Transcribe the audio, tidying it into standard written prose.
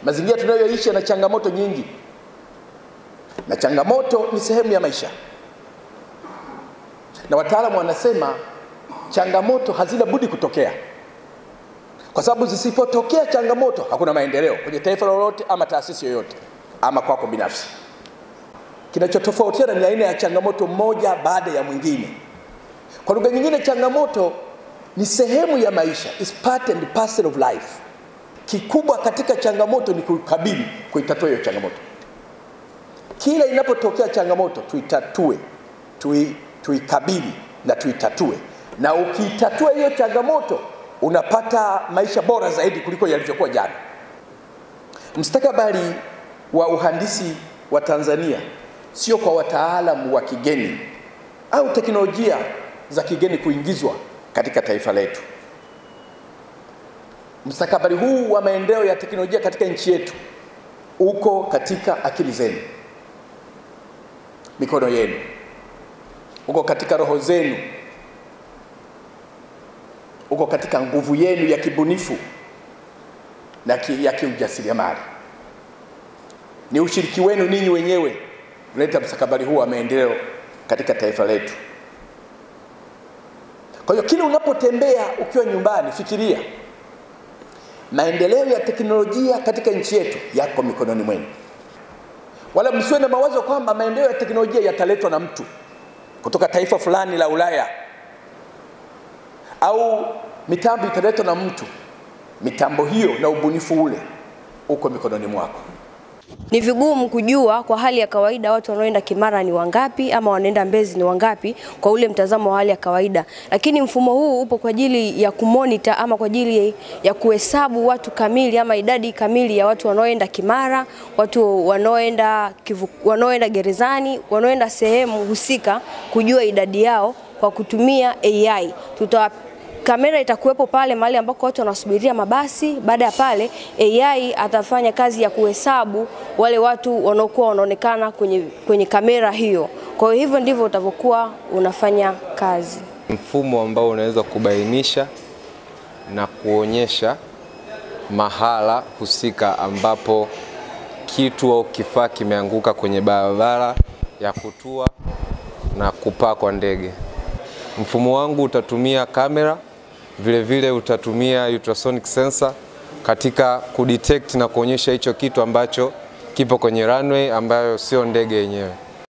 Mazingira tunayoishi yana changamoto nyingi, na changamoto ni sehemu ya maisha, na wataalamu wanasema changamoto hazina budi kutokea, kwa sababu zisipotokea changamoto hakuna maendeleo kwenye taifa lolote ama taasisi yoyote ama kwako binafsi. Kinachotofautiana ni aina ya changamoto moja baada ya mwingine. Kwa lugha nyingine, changamoto ni sehemu ya maisha, is part and parcel of life. Kikubwa katika changamoto ni kukabili, kuitatua hiyo changamoto. Kila inapotokea changamoto tuitatue, tuikabili na tuitatue. Na ukitatua hiyo changamoto unapata maisha bora zaidi kuliko yalivyokuwa jana. Mustakabali wa uhandisi wa Tanzania sio kwa wataalamu wa kigeni au teknolojia za kigeni kuingizwa katika taifa letu. Mustakabali huu wa maendeleo ya teknolojia katika nchi yetu uko katika akili zenu, mikono yenu, uko katika roho zenu, uko katika nguvu yenu ya kibunifu na ya kiujasiriamali. Ni ushiriki wenu ninyi wenyewe unaleta mustakabali huu wa maendeleo katika taifa letu. Kwa hiyo kila unapotembea ukiwa nyumbani, fikiria maendeleo ya teknolojia katika nchi yetu yako mikononi mwenu. Wala msiwe na mawazo kwamba maendeleo ya teknolojia yataletwa na mtu kutoka taifa fulani la Ulaya, au mitambo italetwa na mtu. Mitambo hiyo na ubunifu ule uko mikononi mwako. Ni vigumu kujua kwa hali ya kawaida watu wanaoenda Kimara ni wangapi ama wanaenda Mbezi ni wangapi kwa ule mtazamo wa hali ya kawaida. Lakini mfumo huu upo kwa ajili ya kumonitor ama kwa ajili ya kuhesabu watu kamili ama idadi kamili ya watu wanaoenda Kimara, watu wanaoenda gerezani, wanaoenda sehemu husika, kujua idadi yao kwa kutumia AI. Kamera itakuwepo pale mahali ambako watu wanasubiria mabasi. Baada ya pale AI atafanya kazi ya kuhesabu wale watu wanaokuwa wanaonekana kwenye kamera hiyo. Kwa hivyo ndivyo utavyokuwa unafanya kazi. Mfumo ambao unaweza kubainisha na kuonyesha mahala husika ambapo kitu au kifaa kimeanguka kwenye barabara ya kutua na kupaa kwa ndege. Mfumo wangu utatumia kamera, vile vile utatumia ultrasonic sensor katika kudetect na kuonyesha hicho kitu ambacho kipo kwenye runway ambayo sio ndege yenyewe.